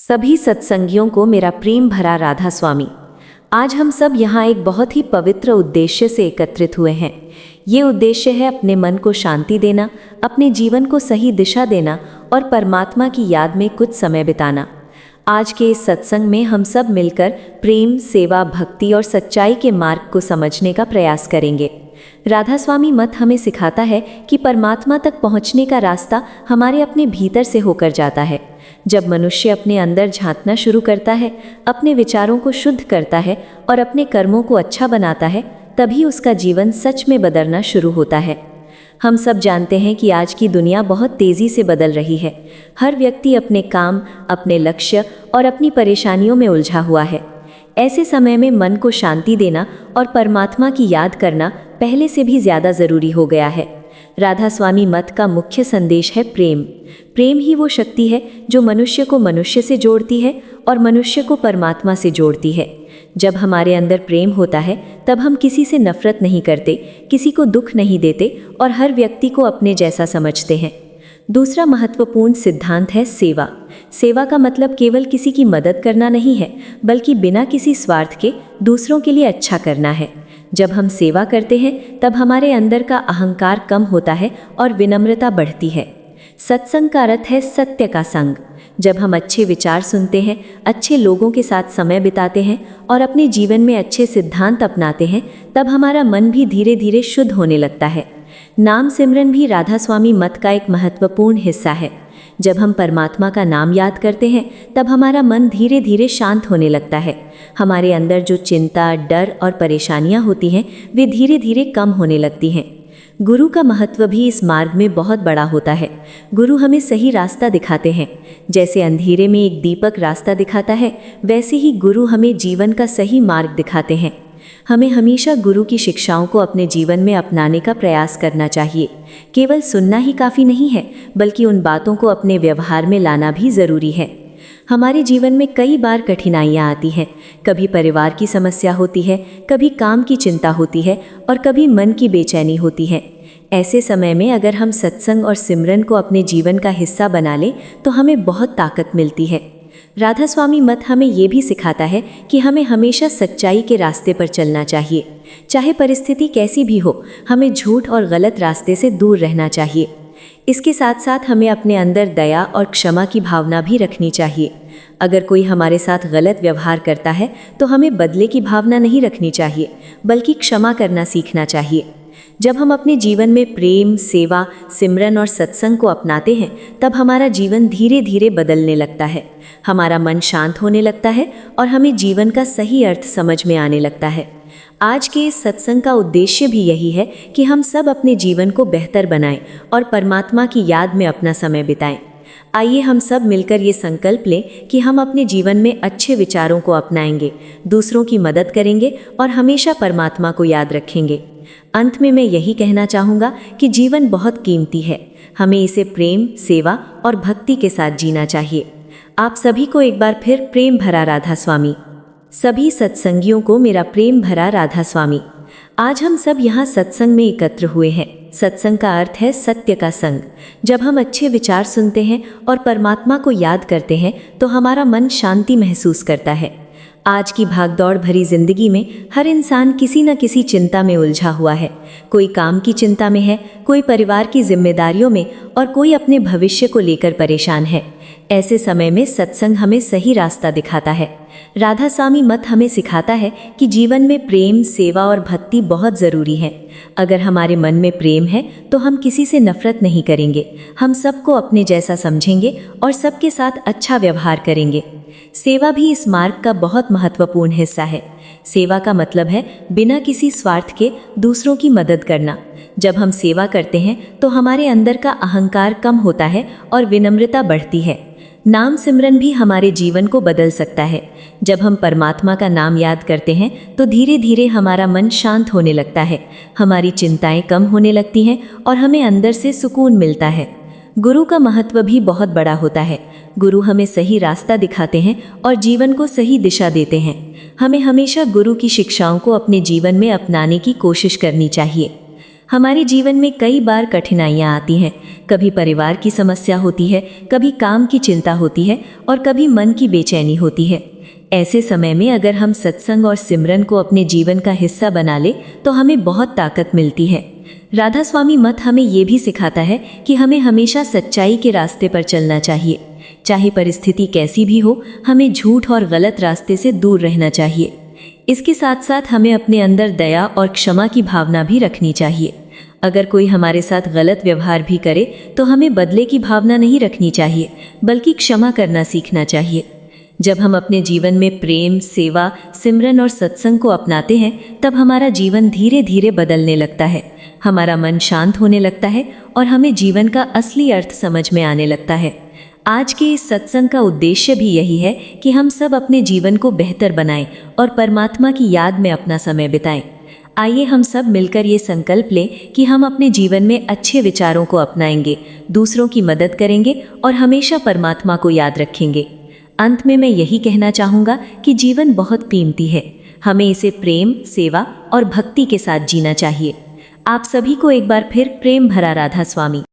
सभी सत्संगियों को मेरा प्रेम भरा राधा स्वामी। आज हम सब यहाँ एक बहुत ही पवित्र उद्देश्य से एकत्रित हुए हैं। ये उद्देश्य है अपने मन को शांति देना, अपने जीवन को सही दिशा देना और परमात्मा की याद में कुछ समय बिताना। आज के इस सत्संग में हम सब मिलकर प्रेम, सेवा, भक्ति और सच्चाई के मार्ग को समझने का प्रयास करेंगे। राधा स्वामी मत हमें सिखाता है कि परमात्मा तक पहुँचने का रास्ता हमारे अपने भीतर से होकर जाता है। जब मनुष्य अपने अंदर झांकना शुरू करता है, अपने विचारों को शुद्ध करता है और अपने कर्मों को अच्छा बनाता है, तभी उसका जीवन सच में बदलना शुरू होता है। हम सब जानते हैं कि आज की दुनिया बहुत तेज़ी से बदल रही है। हर व्यक्ति अपने काम, अपने लक्ष्य और अपनी परेशानियों में उलझा हुआ है। ऐसे समय में मन को शांति देना और परमात्मा की याद करना पहले से भी ज़्यादा ज़रूरी हो गया है। राधा स्वामी मत का मुख्य संदेश है प्रेम। प्रेम ही वो शक्ति है जो मनुष्य को मनुष्य से जोड़ती है और मनुष्य को परमात्मा से जोड़ती है। जब हमारे अंदर प्रेम होता है, तब हम किसी से नफरत नहीं करते, किसी को दुख नहीं देते और हर व्यक्ति को अपने जैसा समझते हैं। दूसरा महत्वपूर्ण सिद्धांत है सेवा। सेवा का मतलब केवल किसी की मदद करना नहीं है, बल्कि बिना किसी स्वार्थ के दूसरों के लिए अच्छा करना है। जब हम सेवा करते हैं, तब हमारे अंदर का अहंकार कम होता है और विनम्रता बढ़ती है। सत्संग का अर्थ है सत्य का संग। जब हम अच्छे विचार सुनते हैं, अच्छे लोगों के साथ समय बिताते हैं और अपने जीवन में अच्छे सिद्धांत अपनाते हैं, तब हमारा मन भी धीरे धीरे शुद्ध होने लगता है। नाम सिमरन भी राधा स्वामी मत का एक महत्वपूर्ण हिस्सा है। जब हम परमात्मा का नाम याद करते हैं, तब हमारा मन धीरे धीरे शांत होने लगता है। हमारे अंदर जो चिंता, डर और परेशानियां होती हैं, वे धीरे धीरे कम होने लगती हैं। गुरु का महत्व भी इस मार्ग में बहुत बड़ा होता है। गुरु हमें सही रास्ता दिखाते हैं। जैसे अंधेरे में एक दीपक रास्ता दिखाता है, वैसे ही गुरु हमें जीवन का सही मार्ग दिखाते हैं। हमें हमेशा गुरु की शिक्षाओं को अपने जीवन में अपनाने का प्रयास करना चाहिए। केवल सुनना ही काफ़ी नहीं है, बल्कि उन बातों को अपने व्यवहार में लाना भी ज़रूरी है। हमारे जीवन में कई बार कठिनाइयाँ आती हैं। कभी परिवार की समस्या होती है, कभी काम की चिंता होती है और कभी मन की बेचैनी होती है। ऐसे समय में अगर हम सत्संग और सिमरन को अपने जीवन का हिस्सा बना लें, तो हमें बहुत ताकत मिलती है। राधा स्वामी मत हमें ये भी सिखाता है कि हमें हमेशा सच्चाई के रास्ते पर चलना चाहिए। चाहे परिस्थिति कैसी भी हो, हमें झूठ और गलत रास्ते से दूर रहना चाहिए। इसके साथ साथ हमें अपने अंदर दया और क्षमा की भावना भी रखनी चाहिए। अगर कोई हमारे साथ गलत व्यवहार करता है, तो हमें बदले की भावना नहीं रखनी चाहिए, बल्कि क्षमा करना सीखना चाहिए। जब हम अपने जीवन में प्रेम, सेवा, सिमरन और सत्संग को अपनाते हैं, तब हमारा जीवन धीरे धीरे बदलने लगता है। हमारा मन शांत होने लगता है और हमें जीवन का सही अर्थ समझ में आने लगता है। आज के इस सत्संग का उद्देश्य भी यही है कि हम सब अपने जीवन को बेहतर बनाएं और परमात्मा की याद में अपना समय बिताएं। आइए हम सब मिलकर ये संकल्प लें कि हम अपने जीवन में अच्छे विचारों को अपनाएंगे, दूसरों की मदद करेंगे और हमेशा परमात्मा को याद रखेंगे। अंत में मैं यही कहना चाहूँगा कि जीवन बहुत कीमती है। हमें इसे प्रेम, सेवा और भक्ति के साथ जीना चाहिए। आप सभी को एक बार फिर प्रेम भरा राधा स्वामी। सभी सत्संगियों को मेरा प्रेम भरा राधा स्वामी। आज हम सब यहाँ सत्संग में एकत्र हुए हैं। सत्संग का अर्थ है सत्य का संग। जब हम अच्छे विचार सुनते हैं और परमात्मा को याद करते हैं, तो हमारा मन शांति महसूस करता है। आज की भागदौड़ भरी जिंदगी में हर इंसान किसी न किसी चिंता में उलझा हुआ है। कोई काम की चिंता में है, कोई परिवार की जिम्मेदारियों में और कोई अपने भविष्य को लेकर परेशान है। ऐसे समय में सत्संग हमें सही रास्ता दिखाता है। राधा स्वामी मत हमें सिखाता है कि जीवन में प्रेम, सेवा और भक्ति बहुत ज़रूरी है। अगर हमारे मन में प्रेम है, तो हम किसी से नफरत नहीं करेंगे। हम सबको अपने जैसा समझेंगे और सबके साथ अच्छा व्यवहार करेंगे। सेवा भी इस मार्ग का बहुत महत्वपूर्ण हिस्सा है। सेवा का मतलब है बिना किसी स्वार्थ के दूसरों की मदद करना। जब हम सेवा करते हैं, तो हमारे अंदर का अहंकार कम होता है और विनम्रता बढ़ती है। नाम सिमरन भी हमारे जीवन को बदल सकता है। जब हम परमात्मा का नाम याद करते हैं, तो धीरे धीरे हमारा मन शांत होने लगता है, हमारी चिंताएं कम होने लगती हैं और हमें अंदर से सुकून मिलता है। गुरु का महत्व भी बहुत बड़ा होता है। गुरु हमें सही रास्ता दिखाते हैं और जीवन को सही दिशा देते हैं। हमें हमेशा गुरु की शिक्षाओं को अपने जीवन में अपनाने की कोशिश करनी चाहिए। हमारे जीवन में कई बार कठिनाइयाँ आती हैं। कभी परिवार की समस्या होती है, कभी काम की चिंता होती है और कभी मन की बेचैनी होती है। ऐसे समय में अगर हम सत्संग और सिमरन को अपने जीवन का हिस्सा बना ले तो हमें बहुत ताकत मिलती है। राधा स्वामी मत हमें ये भी सिखाता है कि हमें हमेशा सच्चाई के रास्ते पर चलना चाहिए। चाहे परिस्थिति कैसी भी हो, हमें झूठ और गलत रास्ते से दूर रहना चाहिए। इसके साथ साथ हमें अपने अंदर दया और क्षमा की भावना भी रखनी चाहिए। अगर कोई हमारे साथ गलत व्यवहार भी करे तो हमें बदले की भावना नहीं रखनी चाहिए, बल्कि क्षमा करना सीखना चाहिए। जब हम अपने जीवन में प्रेम, सेवा, सिमरन और सत्संग को अपनाते हैं, तब हमारा जीवन धीरे धीरे बदलने लगता है। हमारा मन शांत होने लगता है और हमें जीवन का असली अर्थ समझ में आने लगता है। आज के इस सत्संग का उद्देश्य भी यही है कि हम सब अपने जीवन को बेहतर बनाएं और परमात्मा की याद में अपना समय बिताएं। आइए हम सब मिलकर ये संकल्प लें कि हम अपने जीवन में अच्छे विचारों को अपनाएंगे, दूसरों की मदद करेंगे और हमेशा परमात्मा को याद रखेंगे। अंत में मैं यही कहना चाहूँगा कि जीवन बहुत कीमती है। हमें इसे प्रेम, सेवा और भक्ति के साथ जीना चाहिए। आप सभी को एक बार फिर प्रेम भरा राधा स्वामी।